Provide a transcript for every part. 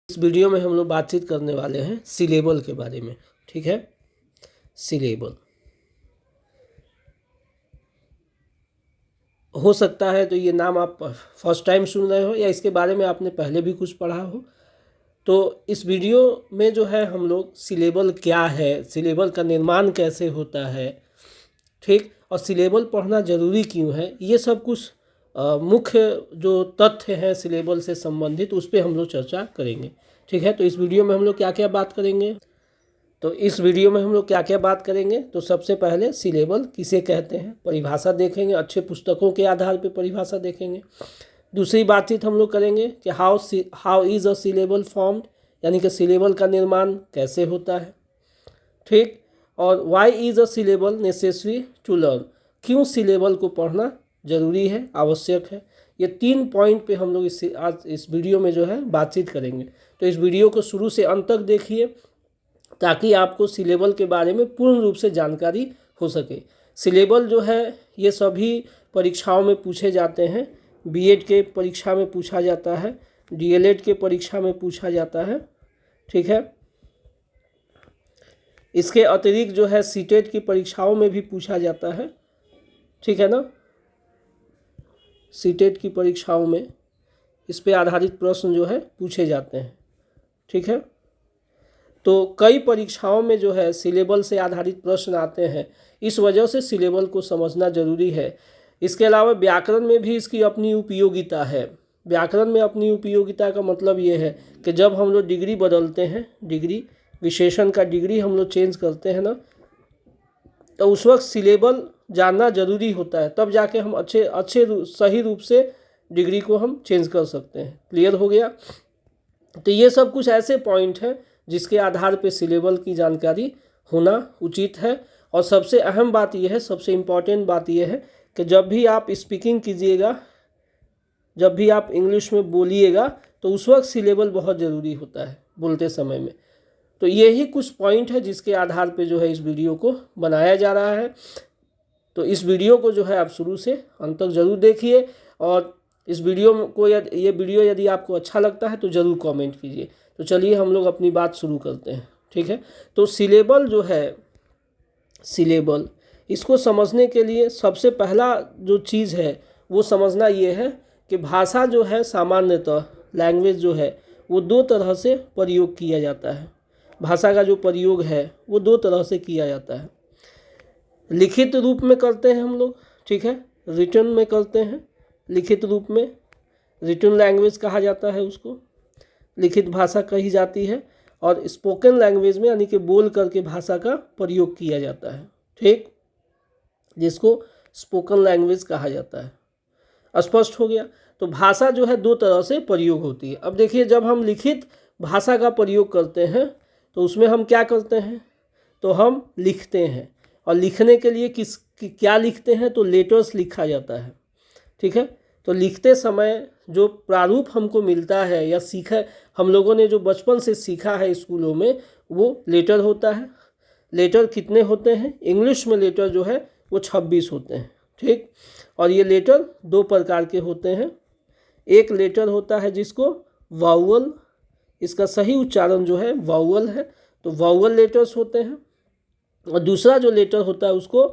इस वीडियो में हम लोग बातचीत करने वाले हैं सिलेबल के बारे में। ठीक है, सिलेबल हो सकता है तो ये नाम आप फर्स्ट टाइम सुन रहे हो या इसके बारे में आपने पहले भी कुछ पढ़ा हो। तो इस वीडियो में जो है हम लोग सिलेबल क्या है, सिलेबल का निर्माण कैसे होता है, ठीक, और सिलेबल पढ़ना ज़रूरी क्यों है, ये सब कुछ मुख्य जो तथ्य हैं सिलेबल से संबंधित उस पर हम लोग चर्चा करेंगे। ठीक है, तो इस वीडियो में हम लोग क्या क्या बात करेंगे। तो सबसे पहले सिलेबल किसे कहते हैं, परिभाषा देखेंगे, अच्छे पुस्तकों के आधार पर परिभाषा देखेंगे। दूसरी बातचीत हम लोग करेंगे कि how is a syllable formed, यानी कि सिलेबल का निर्माण कैसे होता है। ठीक, और why is a syllable necessary to learn, क्यों सिलेबल को पढ़ना ज़रूरी है, आवश्यक है। ये 3 पॉइंट पे हम लोग आज इस वीडियो में जो है बातचीत करेंगे। तो इस वीडियो को शुरू से अंत तक देखिए ताकि आपको सिलेबल के बारे में पूर्ण रूप से जानकारी हो सके। सिलेबल जो है ये सभी परीक्षाओं में पूछे जाते हैं। बीएड के परीक्षा में पूछा जाता है, डीएलएड के परीक्षा में पूछा जाता है। ठीक है, इसके अतिरिक्त जो है सीटेट की परीक्षाओं में भी पूछा जाता है। ठीक है ना, सीटेट की परीक्षाओं में इस पे आधारित प्रश्न जो है पूछे जाते हैं। ठीक है, तो कई परीक्षाओं में जो है सिलेबल से आधारित प्रश्न आते हैं, इस वजह से सिलेबल को समझना ज़रूरी है। इसके अलावा व्याकरण में भी इसकी अपनी उपयोगिता है। व्याकरण में अपनी उपयोगिता का मतलब ये है कि जब हम लोग डिग्री बदलते हैं, डिग्री विशेषण का डिग्री हम लोग चेंज करते हैं ना, तो उस वक्त सिलेबल जानना ज़रूरी होता है, तब जाके हम सही रूप से डिग्री को हम चेंज कर सकते हैं। क्लियर हो गया। तो ये सब कुछ ऐसे पॉइंट हैं जिसके आधार पे सिलेबल की जानकारी होना उचित है। और सबसे अहम बात यह है, सबसे इम्पॉर्टेंट बात यह है कि जब भी आप स्पीकिंग कीजिएगा, जब भी आप इंग्लिश में बोलिएगा, तो उस वक्त सिलेबल बहुत ज़रूरी होता है बोलते समय में। तो यही कुछ पॉइंट है जिसके आधार पे जो है इस वीडियो को बनाया जा रहा है। तो इस वीडियो को जो है आप शुरू से अंत तक ज़रूर देखिए, और इस वीडियो को ये वीडियो यदि आपको अच्छा लगता है तो ज़रूर कमेंट कीजिए। तो चलिए हम लोग अपनी बात शुरू करते हैं। ठीक है, तो सिलेबल जो है, सिलेबल इसको समझने के लिए सबसे पहला जो चीज़ है वो समझना ये है कि भाषा जो है सामान्यतः लैंग्वेज जो है वो 2 तरह से प्रयोग किया जाता है। भाषा का जो प्रयोग है वो 2 तरह से किया जाता है। लिखित रूप में करते हैं हम लोग, ठीक है, रिटन में करते हैं। लिखित रूप में रिटन लैंग्वेज कहा जाता है, उसको लिखित भाषा कही जाती है। और स्पोकन लैंग्वेज में यानी कि बोल करके भाषा का प्रयोग किया जाता है, ठीक, जिसको स्पोकन लैंग्वेज कहा जाता है। स्पष्ट हो गया। तो भाषा जो है 2 तरह से प्रयोग होती है। अब देखिए, जब हम लिखित भाषा का प्रयोग करते हैं तो उसमें हम क्या करते हैं, तो हम लिखते हैं। और लिखने के लिए क्या लिखते हैं, तो लेटर्स लिखा जाता है। ठीक है, तो लिखते समय जो प्रारूप हमको मिलता है या सीखा, हम लोगों ने जो बचपन से सीखा है स्कूलों में, वो लेटर होता है। लेटर कितने होते हैं, इंग्लिश में लेटर जो है वो 26 होते हैं। ठीक, और ये लेटर 2 प्रकार के होते हैं। एक लेटर होता है जिसको वाउअल, इसका सही उच्चारण जो है वाउअल है, तो वाउअल लेटर्स होते हैं। और दूसरा जो लेटर होता है उसको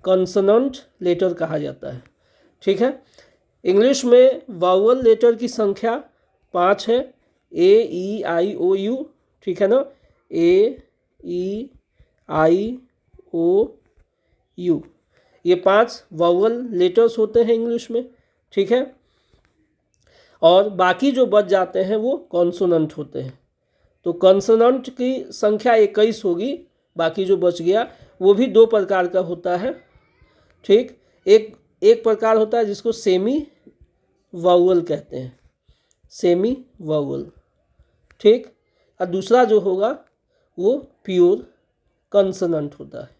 कॉन्सोनेंट लेटर कहा जाता है। ठीक है, इंग्लिश में वाउअल लेटर की संख्या 5 है, ए ई आई ओ यू। ठीक है ना, ए ई आई ओ यू, ये 5 वाउअल लेटर्स होते हैं इंग्लिश में। ठीक है, और बाकी जो बच जाते हैं वो कॉन्सोनेंट होते हैं। तो कॉन्सोनेंट की संख्या 21 होगी, बाकी जो बच गया वो भी 2 प्रकार का होता है। ठीक, एक प्रकार होता है जिसको सेमी वाउअल कहते हैं, सेमी वाउअल। ठीक, और दूसरा जो होगा वो प्योर कॉन्सोनेंट होता है,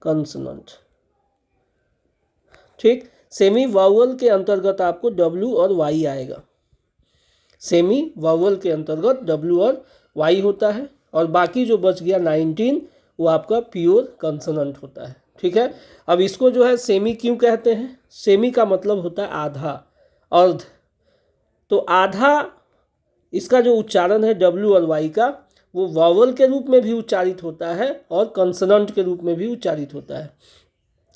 कॉन्सोनेंट। ठीक, सेमी वाउअल के अंतर्गत आपको W और Y आएगा। सेमी वाउअल के अंतर्गत W और Y होता है, और बाकी जो बच गया 19 वो आपका प्योर कॉन्सोनेंट होता है। ठीक है, अब इसको जो है सेमी क्यों कहते हैं, सेमी का मतलब होता है आधा, अर्ध। तो आधा इसका जो उच्चारण है डब्ल्यू और वाई का, वो वावल के रूप में भी उच्चारित होता है और कंसोनेंट के रूप में भी उच्चारित होता है।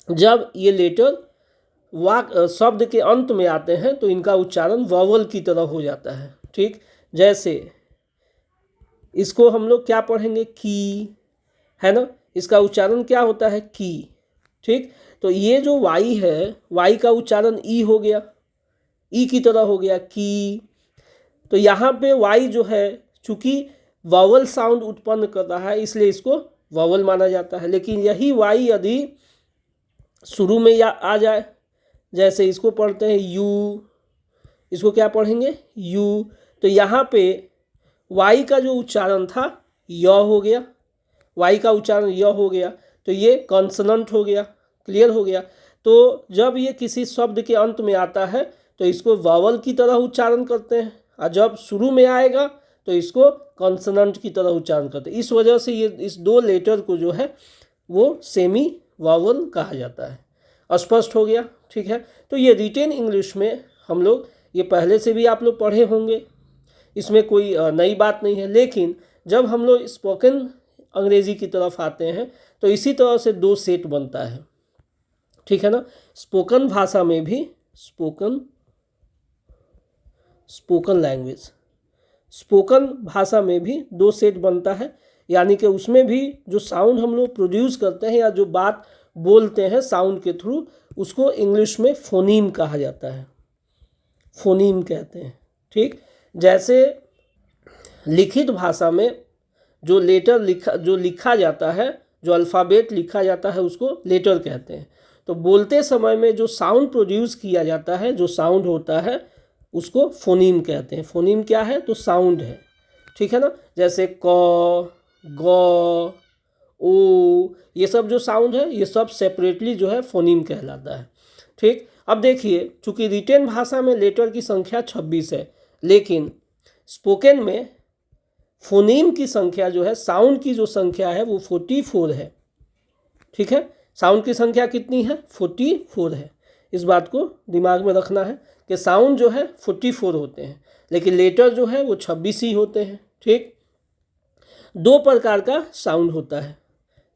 जब ये लेटर शब्द के अंत में आते हैं तो इनका उच्चारण वावल की तरह हो जाता है। ठीक, जैसे इसको हम लोग क्या पढ़ेंगे, की, है ना, इसका उच्चारण क्या होता है, की। ठीक, तो ये जो वाई है, वाई का उच्चारण ई हो गया, ई की तरह हो गया, की। तो यहाँ पे वाई जो है चूंकि वावल साउंड उत्पन्न कर रहा है इसलिए इसको वावल माना जाता है। लेकिन यही वाई यदि शुरू में या आ जाए, जैसे इसको पढ़ते हैं यू, इसको क्या पढ़ेंगे, यू, तो यहाँ पे वाई का जो उच्चारण था य हो गया, वाई का उच्चारण य हो गया, तो ये कॉन्सोनेंट हो गया। क्लियर हो गया। तो जब ये किसी शब्द के अंत में आता है तो इसको वावल की तरह उच्चारण करते हैं, और जब शुरू में आएगा तो इसको कॉन्सोनेंट की तरह उच्चारण करते हैं। इस वजह से ये इस दो लेटर को जो है वो सेमी वावल कहा जाता है। स्पष्ट हो गया। ठीक है, तो ये रिटेन इंग्लिश में हम लोग, ये पहले से भी आप लोग पढ़े होंगे, इसमें कोई नई बात नहीं है। लेकिन जब हम लोग स्पोकन अंग्रेजी की तरफ आते हैं तो इसी तरह से दो सेट बनता है। ठीक है ना, स्पोकन भाषा में भी, स्पोकन लैंग्वेज, स्पोकन भाषा में भी दो सेट बनता है, यानी कि उसमें भी जो साउंड हम लोग प्रोड्यूस करते हैं या जो बात बोलते हैं साउंड के थ्रू, उसको इंग्लिश में फोनीम कहा जाता है, फोनीम कहते हैं। ठीक, जैसे लिखित भाषा में जो लेटर लिखा जाता है, जो अल्फ़ाबेट लिखा जाता है उसको लेटर कहते हैं। तो बोलते समय में जो साउंड प्रोड्यूस किया जाता है, जो साउंड होता है उसको फोनीम कहते हैं। फोनीम क्या है, तो साउंड है। ठीक है ना, जैसे क, ग, ओ, ये सब जो साउंड है ये सब सेपरेटली जो है फोनीम कहलाता है। ठीक, अब देखिए, चूंकि रिटेन भाषा में लेटर की संख्या 26 है, लेकिन स्पोकन में फोनीम की संख्या जो है, साउंड की जो संख्या है वो 44 है। ठीक है, साउंड की संख्या कितनी है, 44 है। इस बात को दिमाग में रखना है कि साउंड जो है 44 होते हैं, लेकिन लेटर जो है वो 26 ही होते हैं। ठीक, दो प्रकार का साउंड होता है,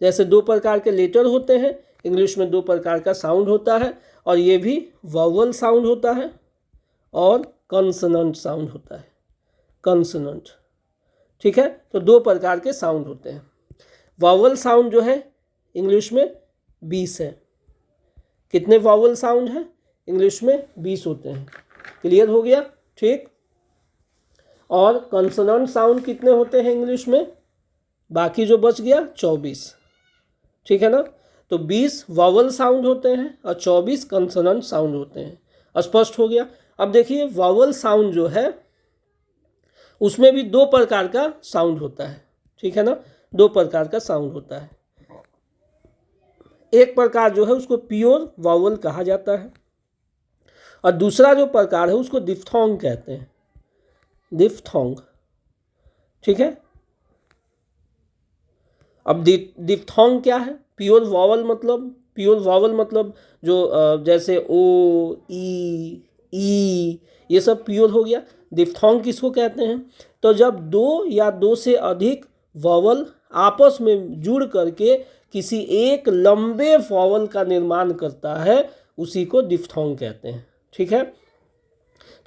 जैसे दो प्रकार के लेटर होते हैं, इंग्लिश में दो प्रकार का साउंड होता है, और ये भी वावल साउंड होता है और कंसोनेंट साउंड होता है, कंसोनेंट। ठीक है, तो दो प्रकार के साउंड होते हैं। वावल साउंड जो है इंग्लिश में 20 है। कितने वावल साउंड हैं इंग्लिश में, 20 होते हैं। क्लियर हो गया। ठीक, और कंसोनेंट साउंड कितने होते हैं इंग्लिश में, बाकी जो बच गया 24। ठीक है ना, तो 20 वावल साउंड होते हैं और 24 कंसोनेंट साउंड होते हैं। स्पष्ट हो गया। अब देखिए, वावल साउंड जो है उसमें भी दो प्रकार का साउंड होता है। ठीक है ना, दो प्रकार का साउंड होता है। एक प्रकार जो है उसको प्योर वावल कहा जाता है, और दूसरा जो प्रकार है उसको डिफ्थोंग कहते हैं, डिफ्थोंग। ठीक है, अब डिफ्थोंग क्या है, प्योर वावल मतलब जो जैसे ओ, ई, ये सब प्योर हो गया। डिफ्थोंग किसको कहते हैं, तो जब दो या दो से अधिक वावल आपस में जुड़ करके किसी एक लंबे वावल का निर्माण करता है, उसी को डिफ्थोंग कहते हैं। ठीक है,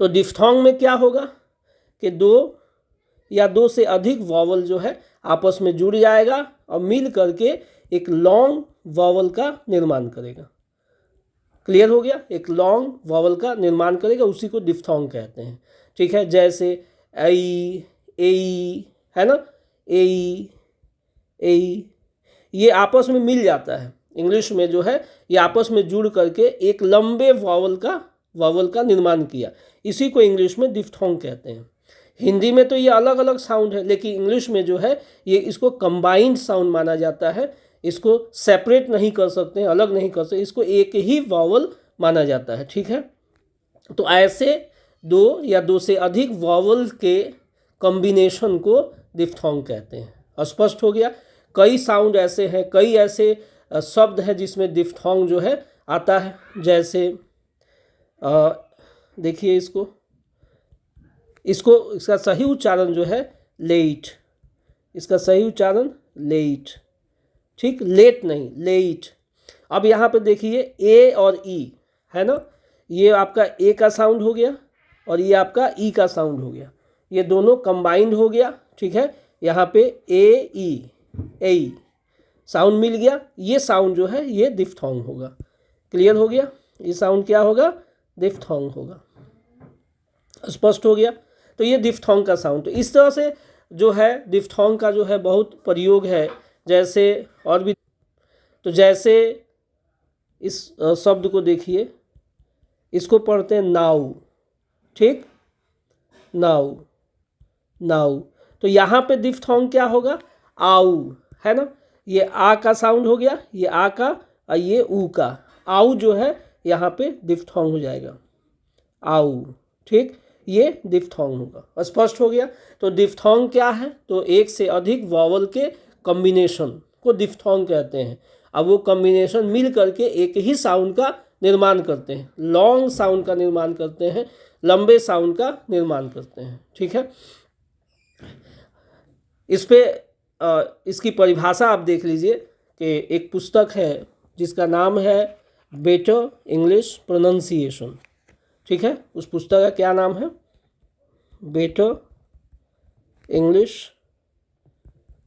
तो डिफ्थोंग में क्या होगा कि दो या दो से अधिक वावल जो है आपस में जुड़ जाएगा और मिल करके एक लॉन्ग वावल का निर्माण करेगा। क्लियर हो गया, एक लॉन्ग वावल का निर्माण करेगा, उसी को डिफ्थोंग कहते हैं। ठीक है, जैसे ऐ, ए, है ना, ए, ये आपस में मिल जाता है। इंग्लिश में जो है ये आपस में जुड़ करके एक लंबे वावल का निर्माण किया, इसी को इंग्लिश में डिफ्थोंग कहते हैं। हिंदी में तो ये अलग अलग साउंड है, लेकिन इंग्लिश में जो है ये इसको कंबाइंड साउंड माना जाता है। इसको सेपरेट नहीं कर सकते हैं, अलग नहीं कर सकते, इसको एक ही वावल माना जाता है। ठीक है, तो ऐसे दो या दो से अधिक वावल के कॉम्बिनेशन को डिफ्थोंग कहते हैं। स्पष्ट हो गया। कई साउंड ऐसे हैं, कई ऐसे शब्द हैं जिसमें डिफ्थोंग जो है आता है। जैसे देखिए इसको, इसका सही उच्चारण जो है लेट, इसका सही उच्चारण लेट, ठीक, लेट नहीं, लेट। अब यहाँ पे देखिए ए और ई है ना, ये आपका ए का साउंड हो गया और ये आपका ई का साउंड हो गया, ये दोनों कंबाइंड हो गया, ठीक है। यहाँ पे ए साउंड मिल गया, ये साउंड जो है ये डिफ्थोंग होगा। क्लियर हो गया, ये साउंड क्या होगा, डिफ्थोंग होगा। स्पष्ट हो गया। तो ये डिफ्थोंग का साउंड, तो इस तरह से जो है डिफ्थोंग का जो है बहुत प्रयोग है। जैसे और भी, तो जैसे इस शब्द को देखिए, इसको पढ़ते हैं नाउ, ठीक, नाउ, नाउ। तो यहाँ पे डिफ्थोंग क्या होगा, आउ, है ना, ये आ का साउंड हो गया, ये आ का और ये ऊ का, आउ जो है यहाँ पे डिफ्थोंग हो जाएगा, आउ, ठीक, ये डिफ्थोंग होगा। स्पष्ट हो गया। तो डिफ्थोंग क्या है, तो एक से अधिक वॉवल के कॉम्बिनेशन को डिफ्थोंग कहते हैं। अब वो कॉम्बिनेशन मिल करके एक ही साउंड का निर्माण करते हैं, लॉन्ग साउंड का निर्माण करते हैं, लंबे साउंड का निर्माण करते हैं, ठीक है। इस पे इसकी परिभाषा आप देख लीजिए कि एक पुस्तक है जिसका नाम है बेटर इंग्लिश प्रोनंसिएशन, ठीक है। उस पुस्तक का क्या नाम है, बेटर इंग्लिश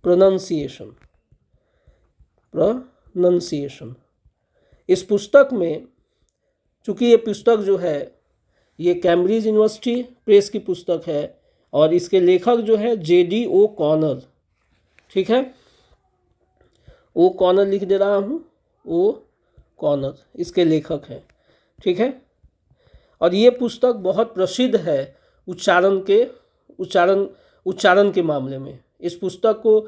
प्रोनंसिएशन, प्रोनंसिएशन। इस पुस्तक में, चूँकि ये पुस्तक जो है ये कैम्ब्रिज यूनिवर्सिटी प्रेस की पुस्तक है और इसके लेखक जो है J.D. O'Connor, ठीक है, ओ कॉर्नर लिख दे रहा हूँ, ओ कॉर्नर इसके लेखक हैं, ठीक है। और ये पुस्तक बहुत प्रसिद्ध है उच्चारण के मामले में। इस पुस्तक को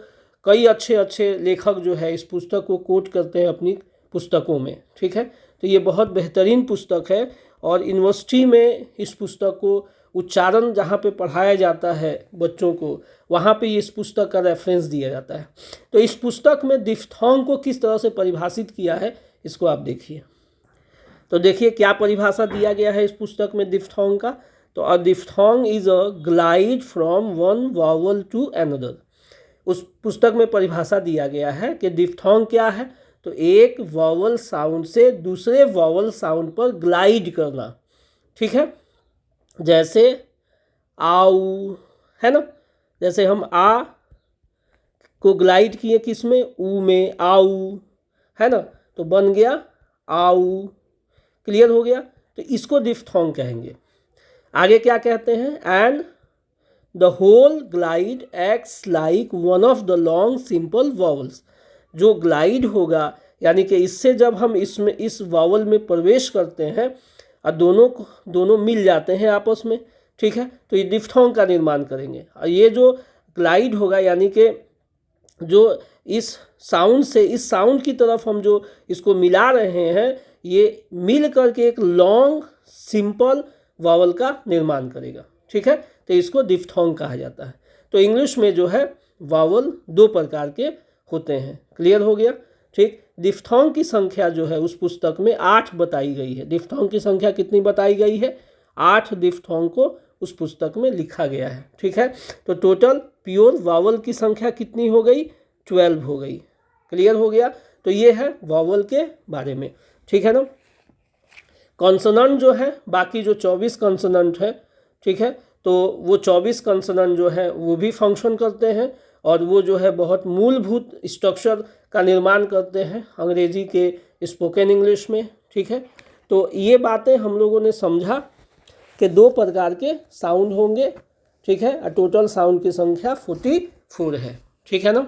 कई अच्छे लेखक जो है इस पुस्तक को कोट करते हैं अपनी पुस्तकों में, ठीक है। तो ये बहुत बेहतरीन पुस्तक है और यूनिवर्सिटी में इस पुस्तक को उच्चारण जहाँ पे पढ़ाया जाता है बच्चों को, वहाँ पे इस पुस्तक का रेफरेंस दिया जाता है। तो इस पुस्तक में डिफ्थोंग को किस तरह से परिभाषित किया है इसको आप देखिए। तो देखिए क्या परिभाषा दिया गया है इस पुस्तक में डिफ्थोंग का। तो a diphthong is a glide from one vowel to another. उस पुस्तक में परिभाषा दिया गया है कि डिफ्थोंग क्या है, तो एक वॉवल साउंड से दूसरे वॉवल साउंड पर ग्लाइड करना, ठीक है। जैसे आउ, है ना, जैसे हम आ को ग्लाइड किए किस में, ऊ में, आउ, है ना, तो बन गया आउ। क्लियर हो गया। तो इसको डिफ्थोंग कहेंगे। आगे क्या कहते हैं, and the whole glide acts like one of the long simple vowels. जो ग्लाइड होगा यानी कि इससे जब हम इसमें इस वॉवल में प्रवेश करते हैं और दोनों मिल जाते हैं आपस में, ठीक है, तो ये डिफ्थोंग का निर्माण करेंगे। और ये जो ग्लाइड होगा यानी कि जो इस साउंड से इस साउंड की तरफ हम जो इसको मिला रहे हैं, ये मिल करके एक लॉन्ग सिंपल वॉवल का निर्माण करेगा, ठीक है। तो इसको डिफ्थोंग कहा जाता है। तो इंग्लिश में जो है वॉवल दो प्रकार के होते हैं। क्लियर हो गया, ठीक। डिफ्थोंग की संख्या जो है उस पुस्तक में 8 बताई गई है। डिफ्थोंग की संख्या कितनी बताई गई है, 8 डिफ्थोंग को उस पुस्तक में लिखा गया है, ठीक है। तो टोटल प्योर वॉवल की संख्या कितनी हो गई, 12 हो गई। क्लियर हो गया। तो ये है वॉवल के बारे में, ठीक है ना। कॉन्सोनेंट जो है, बाकी जो 24 कॉन्सोनेंट है, ठीक है, तो वो 24 कॉन्सोनेंट जो है वो भी फंक्शन करते हैं और वो जो है बहुत मूलभूत स्ट्रक्चर का निर्माण करते हैं अंग्रेजी के स्पोकन इंग्लिश में, ठीक है। तो ये बातें हम लोगों ने समझा कि 2 प्रकार के साउंड होंगे, ठीक है, और टोटल साउंड की संख्या 44 है, ठीक है ना।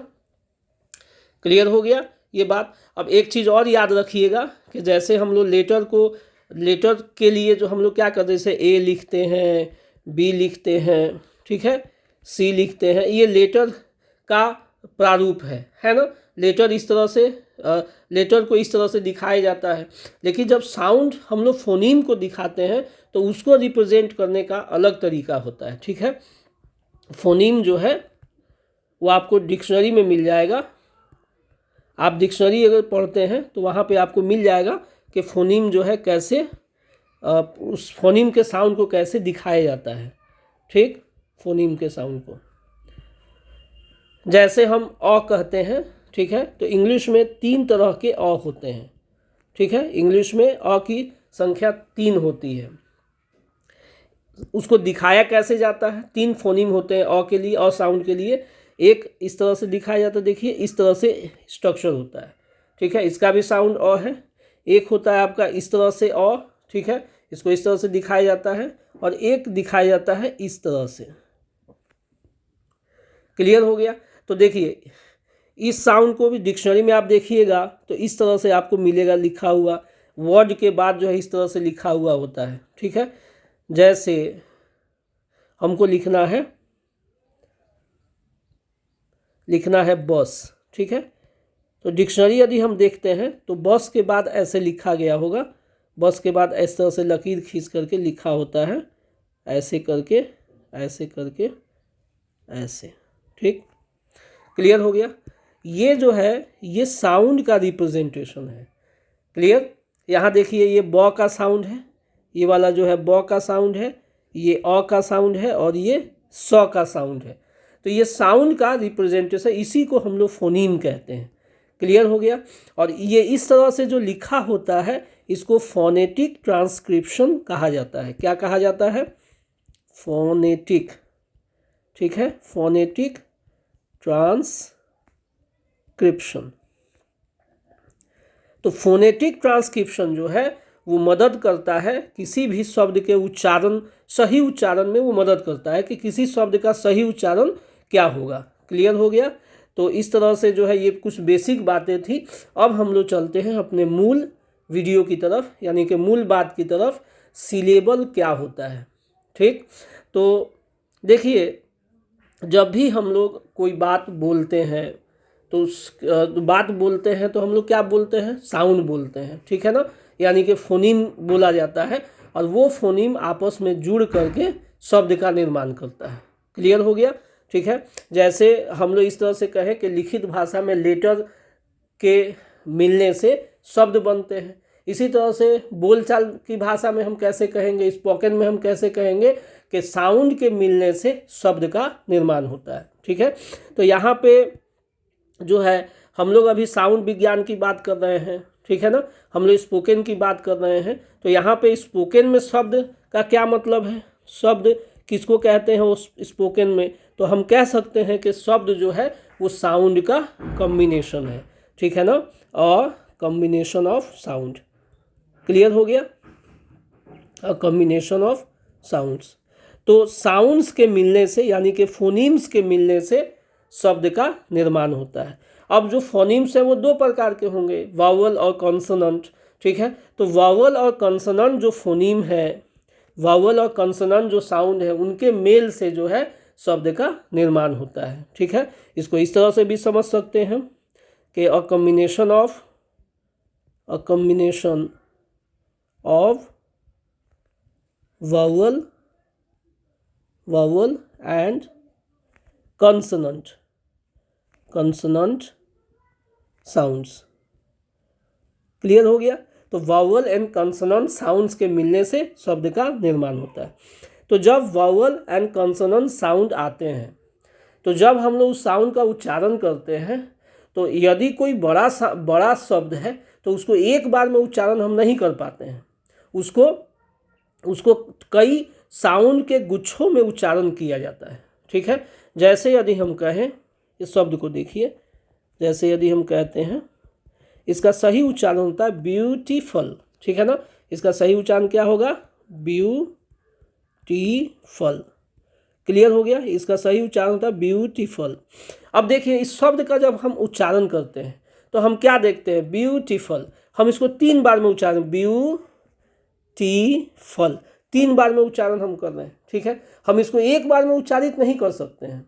क्लियर हो गया ये बात। अब एक चीज़ और याद रखिएगा कि जैसे हम लोग लेटर के लिए जो हम लोग क्या करते हैं, जैसे ए लिखते हैं, बी लिखते हैं, ठीक है, सी लिखते हैं, ये लेटर का प्रारूप है ना। लेटर इस तरह से लेटर को इस तरह से दिखाया जाता है। लेकिन जब साउंड हम लोग फोनीम को दिखाते हैं तो उसको रिप्रेजेंट करने का अलग तरीका होता है, ठीक है। फोनीम जो है वो आपको डिक्शनरी में मिल जाएगा। आप डिक्शनरी अगर पढ़ते हैं तो वहाँ पे आपको मिल जाएगा कि फोनीम जो है कैसे उस फोनीम के साउंड को कैसे दिखाया जाता है, ठीक। फोनीम के साउंड को। जैसे हम अ कहते हैं, ठीक है, तो इंग्लिश में 3 तरह के अ होते हैं, ठीक है। इंग्लिश में अ की संख्या 3 होती है। उसको दिखाया कैसे जाता है? 3 फोनीम होते हैं अ के लिए, अ साउंड के लिए। एक इस तरह से दिखाया जाता है, देखिए इस तरह से स्ट्रक्चर होता है, ठीक है, इसका भी साउंड अ है। एक होता है आपका इस तरह से अ, ठीक है, इसको इस तरह से दिखाया जाता है, और एक दिखाया जाता है इस तरह से। क्लियर हो गया? तो देखिए इस साउंड को भी डिक्शनरी में आप देखिएगा तो इस तरह से आपको मिलेगा लिखा हुआ, वर्ड के बाद जो है इस तरह से लिखा हुआ होता है, ठीक है। जैसे हमको लिखना है बस, ठीक है, तो डिक्शनरी यदि हम देखते हैं तो बस के बाद ऐसे लिखा गया होगा, बस के बाद इस तरह से लकीर खींच करके लिखा होता है, ऐसे करके, ऐसे करके, ऐसे, ठीक। क्लियर हो गया? ये जो है ये साउंड का रिप्रेजेंटेशन है। क्लियर? यहाँ देखिए ये ब का साउंड है, ये वाला जो है ब का साउंड है, ये अ का साउंड है, और ये स का साउंड है। तो ये साउंड का रिप्रेजेंटेशन, इसी को हम लोग फोनीम कहते हैं। क्लियर हो गया? और ये इस तरह से जो लिखा होता है इसको फोनेटिक ट्रांसक्रिप्शन कहा जाता है। क्या कहा जाता है? फोनेटिक, ठीक है, फोनेटिक ट्रांसक्रिप्शन। तो फोनेटिक ट्रांसक्रिप्शन जो है वो मदद करता है किसी भी शब्द के उच्चारण, सही उच्चारण में वो मदद करता है कि किसी शब्द का सही उच्चारण क्या होगा। क्लियर हो गया? तो इस तरह से जो है ये कुछ बेसिक बातें थी। अब हम लोग चलते हैं अपने मूल वीडियो की तरफ, यानी कि मूल बात की तरफ, सिलेबल क्या होता है, ठीक। तो देखिए जब भी हम लोग कोई बात बोलते हैं तो बात बोलते हैं तो हम लोग क्या बोलते हैं? साउंड बोलते हैं, ठीक है ना, यानी कि फोनीम बोला जाता है, और वो फोनीम आपस में जुड़ करके शब्द का निर्माण करता है। क्लियर हो गया? ठीक है। जैसे हम लोग इस तरह से कहें कि लिखित भाषा में लेटर के मिलने से शब्द बनते हैं, इसी तरह से बोलचाल की भाषा में हम कैसे कहेंगे, स्पोकन में हम कैसे कहेंगे कि साउंड के मिलने से शब्द का निर्माण होता है, ठीक है। तो यहाँ पे जो है हम लोग अभी साउंड विज्ञान की बात कर रहे हैं, ठीक है ना, हम लोग स्पोकन की बात कर रहे हैं। तो यहाँ पे स्पोकन में शब्द का क्या मतलब है? शब्द किसको कहते हैं उस स्पोकन में? तो हम कह सकते हैं कि शब्द जो है वो साउंड का कॉम्बिनेशन है, ठीक है ना, और कॉम्बिनेशन ऑफ साउंड। क्लियर हो गया? A combination of sounds. तो साउंड्स के मिलने से, यानी कि फोनीम्स के मिलने से शब्द का निर्माण होता है। अब जो फोनीम्स हैं वो 2 प्रकार के होंगे, वावल और कॉन्सोनेंट, ठीक है। तो वावल और कॉन्सोनेंट जो फोनीम है, वावल और कॉन्सोनेंट जो साउंड है, उनके मेल से जो है शब्द का निर्माण होता है, ठीक है। इसको इस तरह से भी समझ सकते हैं कि a combination of vowel and consonant sounds. Clear हो गया? तो वावल एंड कंसोनेंट साउंड्स के मिलने से शब्द का निर्माण होता है। तो जब वावल एंड कंसोनेंट साउंड आते हैं, तो जब हम लोग साउंड का उच्चारण करते हैं, तो यदि कोई बड़ा शब्द है तो उसको एक बार में उच्चारण हम नहीं कर पाते हैं, उसको कई साउंड के गुच्छों में उच्चारण किया जाता है, ठीक है। जैसे यदि हम कहें, इस शब्द को देखिए, जैसे यदि हम कहते हैं, इसका सही उच्चारण होता है ब्यूटीफुल, ठीक है ना, इसका सही उच्चारण क्या होगा? ब्यूटीफुल। क्लियर हो गया? इसका सही उच्चारण होता है ब्यूटीफुल। अब देखिए इस शब्द का जब हम उच्चारण करते हैं तो हम क्या देखते हैं? ब्यूटीफुल। हम इसको 3 बार में उच्चारण, ब्यूटीफुल 3 बार में उच्चारण हम कर रहे हैं, ठीक है। हम इसको एक बार में उच्चारित नहीं कर सकते हैं।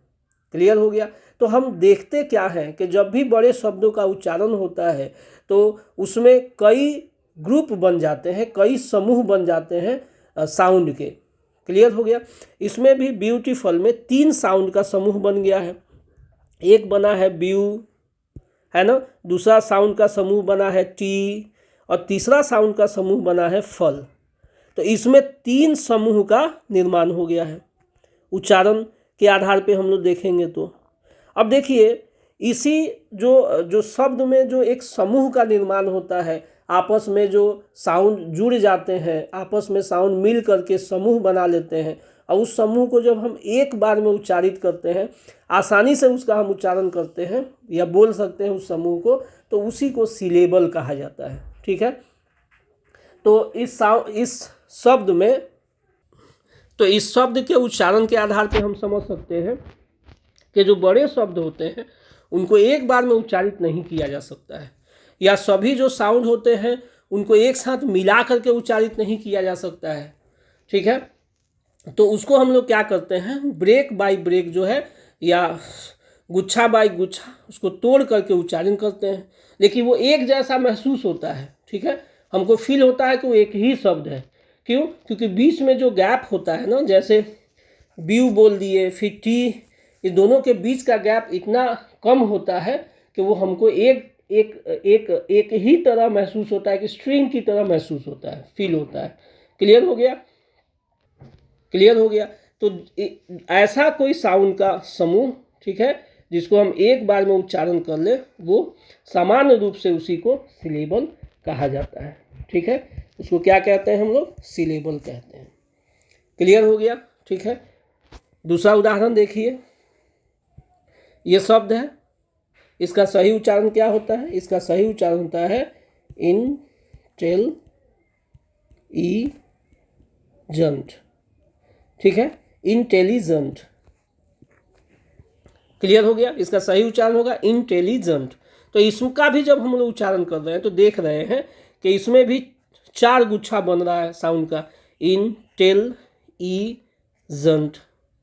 क्लियर हो गया? तो हम देखते क्या है कि जब भी बड़े शब्दों का उच्चारण होता है तो उसमें कई ग्रुप बन जाते हैं, कई समूह बन जाते हैं साउंड के। क्लियर हो गया? इसमें भी ब्यूटीफुल में 3 साउंड का समूह बन गया है। एक बना है ब्यू, है ना, दूसरा साउंड का समूह बना है टी, और तीसरा साउंड का समूह बना है फल। तो इसमें 3 समूह का निर्माण हो गया है। उच्चारण के आधार पे हम लोग देखेंगे तो अब देखिए इसी जो शब्द में जो एक समूह का निर्माण होता है, आपस में जो साउंड जुड़ जाते हैं, आपस में साउंड मिल करके समूह बना लेते हैं और उस समूह को जब हम एक बार में उच्चारित करते हैं, आसानी से उसका हम उच्चारण करते हैं या बोल सकते हैं उस समूह को, तो उसी को सिलेबल कहा जाता है। ठीक है, तो इस शब्द के उच्चारण के आधार पे हम समझ सकते हैं कि जो बड़े शब्द होते हैं उनको एक बार में उच्चारित नहीं किया जा सकता है, या सभी जो साउंड होते हैं उनको एक साथ मिला करके उच्चारित नहीं किया जा सकता है। ठीक है, तो उसको हम लोग क्या करते हैं, ब्रेक बाय ब्रेक जो है या गुच्छा बाय गुच्छा उसको तोड़ करके उच्चारण करते हैं, लेकिन वो एक जैसा महसूस होता है। ठीक है, हमको फील होता है कि वो एक ही शब्द है। क्यों? क्योंकि बीच में जो गैप होता है ना, जैसे ब्यू बोल दिए फिर टी, ये दोनों के बीच का गैप इतना कम होता है कि वो हमको एक ही तरह महसूस होता है कि स्ट्रिंग की तरह महसूस होता है, फील होता है। क्लियर हो गया? क्लियर हो गया। तो ऐसा कोई साउंड का समूह, ठीक है, जिसको हम एक बार में उच्चारण कर ले, वो सामान्य रूप से उसी को सिलेबल कहा जाता है। ठीक है, उसको क्या कहते हैं हम लोग? सिलेबल कहते हैं। क्लियर हो गया? ठीक है, दूसरा उदाहरण देखिए। ये शब्द है, इसका सही उच्चारण क्या होता है? इसका सही उच्चारण होता है इंटेलिजेंट। ठीक है, इंटेलिजेंट। क्लियर हो गया? इसका सही उच्चारण होगा इंटेलिजेंट। तो इसका भी जब हम लोग उच्चारण कर रहे हैं तो देख रहे हैं कि इसमें भी 4 गुच्छा बन रहा है साउंड का, इंटेलिजेंट।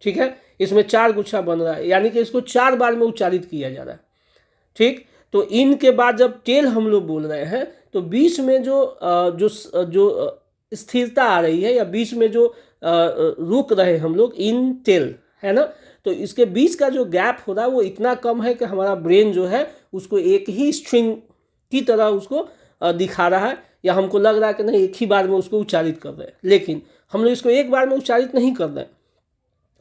ठीक है, इसमें 4 गुच्छा बन रहा है, यानी कि इसको 4 बार में उच्चारित किया जा रहा है। ठीक, तो इन के बाद जब टेल हम लोग बोल रहे हैं तो बीच में जो स्थिरता आ रही है या बीच में जो रुक रहे हम लोग, इन टेल है ना, तो इसके बीच का जो गैप हो रहा है वो इतना कम है कि हमारा ब्रेन जो है उसको एक ही स्ट्रिंग की तरह उसको दिखा रहा है, या हमको लग रहा है कि नहीं एक ही बार में उसको उच्चारित कर रहे हैं। लेकिन हम लोग इसको एक बार में उच्चारित नहीं कर रहे हैं,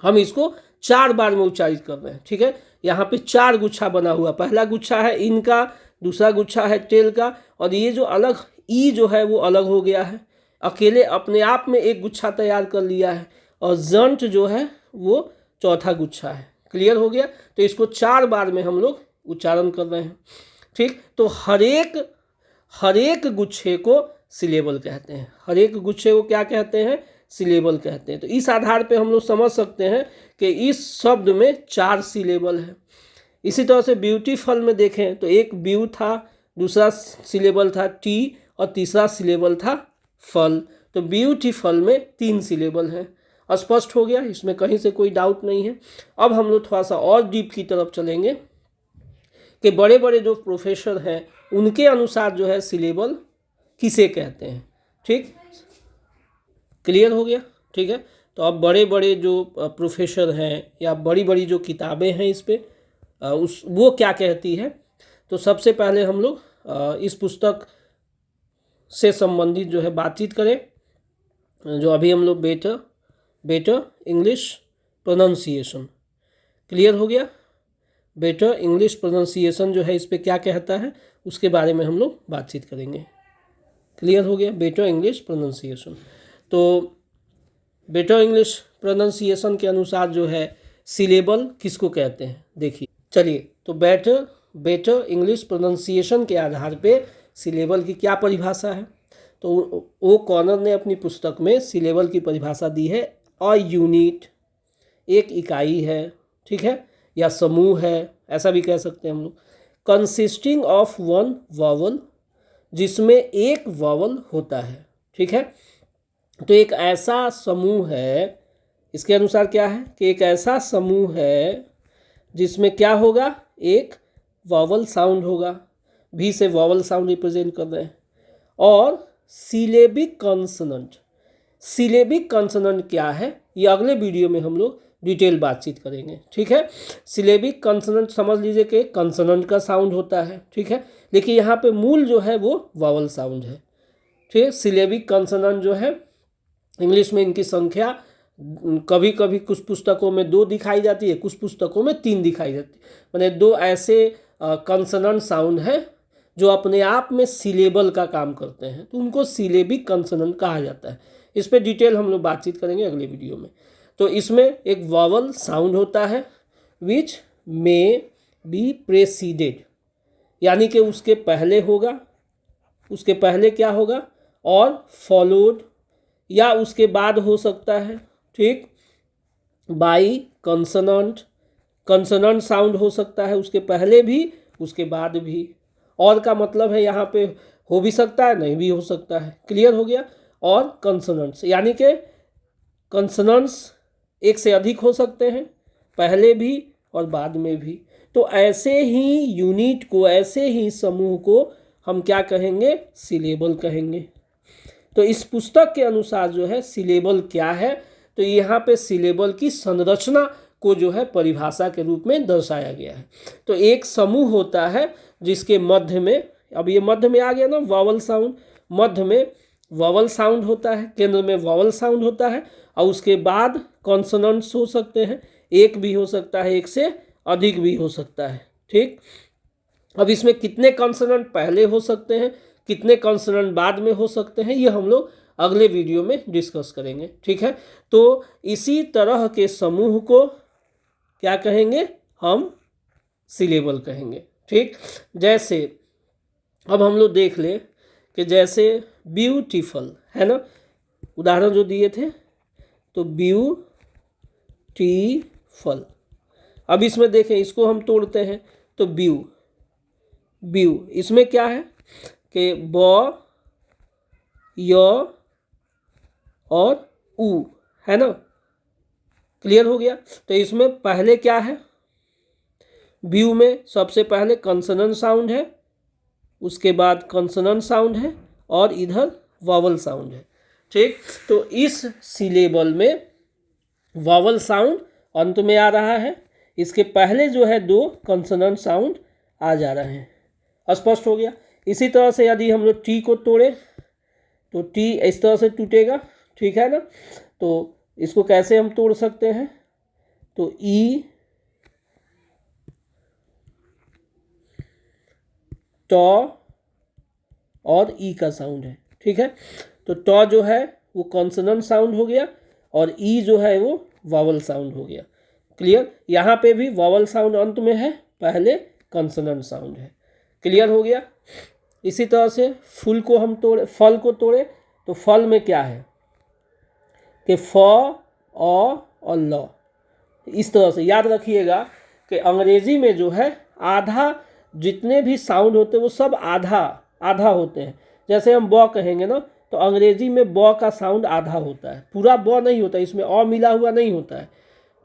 हम इसको 4 बार में उच्चारित कर रहे हैं। ठीक है, यहाँ पे 4 गुच्छा बना हुआ, पहला गुच्छा है इन का, दूसरा गुच्छा है टेल का, और ये जो अलग ई जो है वो अलग हो गया है, अकेले अपने आप में एक गुच्छा तैयार कर लिया है, और जंट जो है वो चौथा गुच्छा है। क्लियर हो गया? तो इसको 4 बार में हम लोग उच्चारण कर रहे हैं। ठीक, तो हर एक गुच्छे को सिलेबल कहते हैं। हर एक गुच्छे को क्या कहते हैं? सिलेबल कहते हैं। तो इस आधार पे हम लोग समझ सकते हैं कि इस शब्द में 4 सिलेबल है। इसी तरह से ब्यूटीफुल में देखें तो एक ब्यू था, दूसरा सिलेबल था टी, और तीसरा सिलेबल था फल। तो ब्यूटीफुल में 3 सिलेबल हैं। स्पष्ट हो गया? इसमें कहीं से कोई डाउट नहीं है। अब हम लोग थोड़ा सा और डीप की तरफ चलेंगे कि बड़े बड़े जो प्रोफेसर हैं उनके अनुसार जो है सिलेबल किसे कहते हैं। ठीक, क्लियर हो गया? ठीक है, तो अब बड़े बड़े जो प्रोफेसर हैं या बड़ी बड़ी जो किताबें हैं इस पे वो क्या कहती है। तो सबसे पहले हम लोग इस पुस्तक से संबंधित जो है बातचीत करें, जो अभी हम लोग बेटर इंग्लिश प्रोनाउंसिएशन। क्लियर हो गया? बेटर इंग्लिश प्रोनाउंसिएशन जो है इस पे क्या कहता है उसके बारे में हम लोग बातचीत करेंगे। क्लियर हो गया? Better English pronunciation. तो बेटर इंग्लिश प्रोनाउंसिएशन के अनुसार जो है सिलेबल किसको कहते हैं देखिए। चलिए, तो बेटर इंग्लिश प्रोनाउंसिएशन के आधार पे सिलेबल की क्या परिभाषा है। तो ओ कॉर्नर ने अपनी पुस्तक में सिलेबल की परिभाषा दी है, अ यूनिट, एक इकाई है, ठीक है, या समूह है, ऐसा भी कह सकते हैं हम लोग, कंसिस्टिंग ऑफ 1 वॉवल, जिसमें एक वॉवल होता है। ठीक है, तो एक ऐसा समूह है, इसके अनुसार क्या है कि एक ऐसा समूह है जिसमें क्या होगा, एक वॉवल साउंड होगा, भी से वॉवल साउंड रिप्रेजेंट कर रहे हैं, और सिलेबिक कॉन्सोनेंट। सिलेबिक कॉन्सोनेंट क्या है ये अगले वीडियो में हम लोग डिटेल बातचीत करेंगे। ठीक है, सिलेबिक कॉन्सोनेंट समझ लीजिए कि कॉन्सोनेंट का साउंड होता है। ठीक है, लेकिन यहाँ पे मूल जो है वो वॉवल साउंड है। ठीक है, सिलेबिक कॉन्सोनेंट जो है इंग्लिश में इनकी संख्या कभी कभी कुछ पुस्तकों में 2 दिखाई जाती है, कुछ पुस्तकों में 3 दिखाई जाती है। मैंने 2 ऐसे कंसोनेंट साउंड है जो अपने आप में सिलेबल का काम करते हैं, तो उनको सिलेबिक कंसोनेंट कहा जाता है। इस पर डिटेल हम लोग बातचीत करेंगे अगले वीडियो में। तो इसमें एक वॉवल साउंड होता है विच मे बी प्रेसीडेड, यानी कि उसके पहले होगा, उसके पहले क्या होगा, और फॉलोड, या उसके बाद हो सकता है, ठीक, बाई कंसोनेंट। कंसोनेंट साउंड हो सकता है उसके पहले भी उसके बाद भी, और का मतलब है यहाँ पे हो भी सकता है नहीं भी हो सकता है। क्लियर हो गया। और कंसोनेंट्स यानी कि कंसोनेंट्स एक से अधिक हो सकते हैं, पहले भी और बाद में भी। तो ऐसे ही यूनिट को, ऐसे ही समूह को हम क्या कहेंगे, सिलेबल कहेंगे। तो इस पुस्तक के अनुसार जो है सिलेबल क्या है, तो यहाँ पे सिलेबल की संरचना को जो है परिभाषा के रूप में दर्शाया गया है। तो एक समूह होता है जिसके मध्य में, अब ये मध्य में आ गया ना वॉवल साउंड, मध्य में वॉवल साउंड होता है, केंद्र में वॉवल साउंड होता है, और उसके बाद कॉन्सोनेंट्स हो सकते हैं, एक भी हो सकता है, एक से अधिक भी हो सकता है, ठीक। अब इसमें कितने कॉन्सोनेंट पहले हो सकते हैं, कितने कॉन्सोनेंट बाद में हो सकते हैं, ये हम लोग अगले वीडियो में डिस्कस करेंगे, ठीक है। तो इसी तरह के समूह को क्या कहेंगे, हम सिलेबल कहेंगे, ठीक। जैसे अब हम लोग देख ले कि जैसे ब्यूटीफुल है ना, उदाहरण जो दिए थे, तो ब्यूटीफुल। अब इसमें देखें, इसको हम तोड़ते हैं, तो ब्यू, इसमें क्या है कि ब, य और उ, है ना। क्लियर हो गया। तो इसमें पहले क्या है, ब्यू में सबसे पहले कंसोनेंट साउंड है, उसके बाद कंसोनेंट साउंड है, और इधर वॉवल साउंड है, ठीक। तो इस सिलेबल में वॉवल साउंड अंत में आ रहा है, इसके पहले जो है 2 कंसोनेंट साउंड आ जा रहे हैं। स्पष्ट हो गया। इसी तरह से यदि हम लोग टी को तोड़े तो टी इस तरह से टूटेगा, ठीक है ना। तो इसको कैसे हम तोड़ सकते हैं, तो ई, टॉ और ई का साउंड है, ठीक है। तो टॉ जो है वो कॉन्सोनेंट साउंड हो गया, और ई जो है वो वॉवल साउंड हो गया। क्लियर। यहाँ पे भी वॉवल साउंड अंत में है, पहले कॉन्सोनेंट साउंड है। क्लियर हो गया। इसी तरह से फूल को हम तोड़े, फल को तोड़े, तो फल में क्या है कि फ, अ और ल। इस तरह से याद रखिएगा कि अंग्रेजी में जो है आधा, जितने भी साउंड होते हैं वो सब आधा आधा होते हैं। जैसे हम ब कहेंगे ना, तो अंग्रेजी में ब का साउंड आधा होता है, पूरा ब नहीं होता, इसमें अ मिला हुआ नहीं होता है,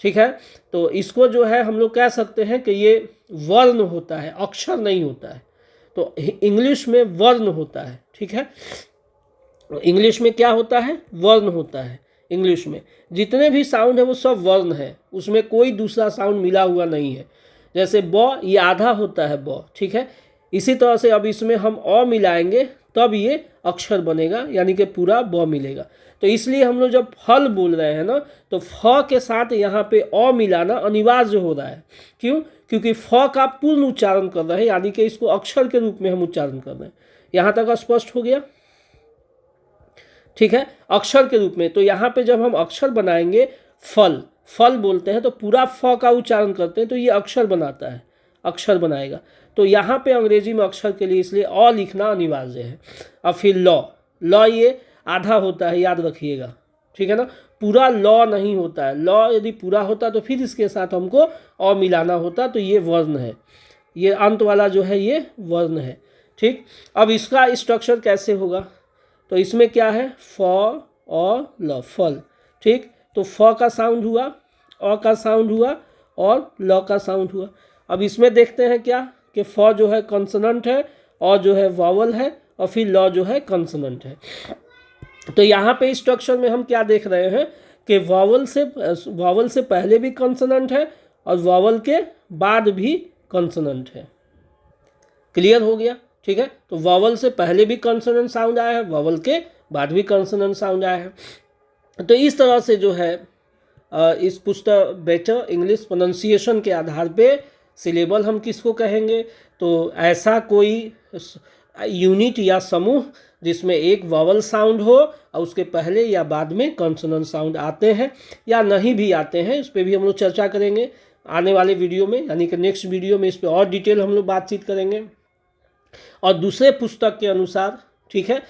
ठीक है। तो इसको जो है हम लोग कह सकते हैं कि ये वर्ण होता है, अक्षर नहीं होता है। तो इंग्लिश में वर्ण होता है, ठीक है। इंग्लिश में क्या होता है, वर्ण होता है। इंग्लिश में जितने भी साउंड है वो सब वर्ण है, उसमें कोई दूसरा साउंड मिला हुआ नहीं है। जैसे ब, ये आधा होता है ब, ठीक है। इसी तरह से अब इसमें हम अ मिलाएंगे तब ये अक्षर बनेगा, यानी कि पूरा ब मिलेगा। तो इसलिए हम लोग जब फल बोल रहे हैं ना, तो फ के साथ यहाँ पे अ मिलाना अनिवार्य हो रहा है। क्यों? क्योंकि फ का पूर्ण उच्चारण कर रहे हैं, यानी कि इसको अक्षर के रूप में हम उच्चारण कर रहे हैं। यहाँ तक स्पष्ट हो गया, ठीक है। अक्षर के रूप में, तो यहाँ पे जब हम अक्षर बनाएंगे, फल फल बोलते हैं तो पूरा फ का उच्चारण करते हैं, तो ये अक्षर बनाता है, अक्षर बनाएगा। तो यहाँ पे अंग्रेजी में अक्षर के लिए इसलिए अ लिखना अनिवार्य है। अब फिर लॉ, लॉ ये आधा होता है, याद रखिएगा, ठीक है ना। पूरा लॉ नहीं होता है, लॉ यदि पूरा होता तो फिर इसके साथ हमको अ मिलाना होता, तो ये वर्ण है, ये अंत वाला जो है ये वर्ण है, ठीक। अब इसका स्ट्रक्चर कैसे होगा, तो इसमें क्या है, फ, अ, ल, फल, ठीक। तो फ का साउंड हुआ, अ का साउंड हुआ, और ल का साउंड हुआ। अब इसमें देखते हैं क्या कि फ जो है कॉन्सोनेंट है, अ जो है वॉवल है, और फिर ल जो है कॉन्सोनेंट है। तो यहाँ पे स्ट्रक्चर में हम क्या देख रहे हैं कि वॉवल से पहले भी कॉन्सोनेंट है, और वॉवल के बाद भी कॉन्सोनेंट है। क्लियर हो गया, ठीक है। तो वॉवल से पहले भी कॉन्सोनेंट साउंड आया है, वॉवल के बाद भी कॉन्सोनेंट साउंड आया है। तो इस तरह से जो है इस पुस्तक बेटर इंग्लिश प्रोनाउंसिएशन के आधार पे सिलेबल हम किसको कहेंगे, तो ऐसा कोई यूनिट या समूह जिसमें एक वॉवल साउंड हो और उसके पहले या बाद में कॉन्सोनेंट साउंड आते हैं या नहीं भी आते हैं, इस पर भी हम लोग चर्चा करेंगे आने वाले वीडियो में, यानी कि नेक्स्ट वीडियो में इस पर और डिटेल हम लोग बातचीत करेंगे। और दूसरे पुस्तक के अनुसार, ठीक है,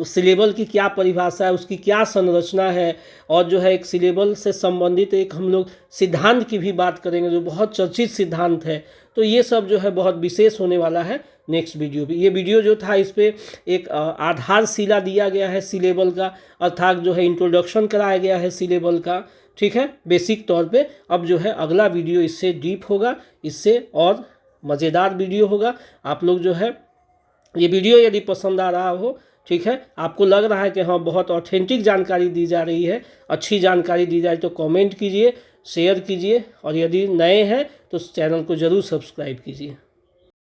सिलेबल की क्या परिभाषा है, उसकी क्या संरचना है, और जो है एक सिलेबल से संबंधित एक हम लोग सिद्धांत की भी बात करेंगे जो बहुत चर्चित सिद्धांत है। तो ये सब जो है बहुत विशेष होने वाला है नेक्स्ट वीडियो भी। ये वीडियो जो था इस पर एक आधारशिला दिया गया है सिलेबल का, अर्थात जो है इंट्रोडक्शन कराया गया है सिलेबल का, ठीक है, बेसिक तौर पे। अब जो है अगला वीडियो इससे डीप होगा, इससे और मज़ेदार वीडियो होगा। आप लोग जो है ये वीडियो यदि पसंद आ रहा हो, ठीक है, आपको लग रहा है कि हाँ बहुत ऑथेंटिक जानकारी दी जा रही है, अच्छी जानकारी दी जा रही है, तो कमेंट कीजिए, शेयर कीजिए, और यदि नए हैं तो चैनल को ज़रूर सब्सक्राइब कीजिए।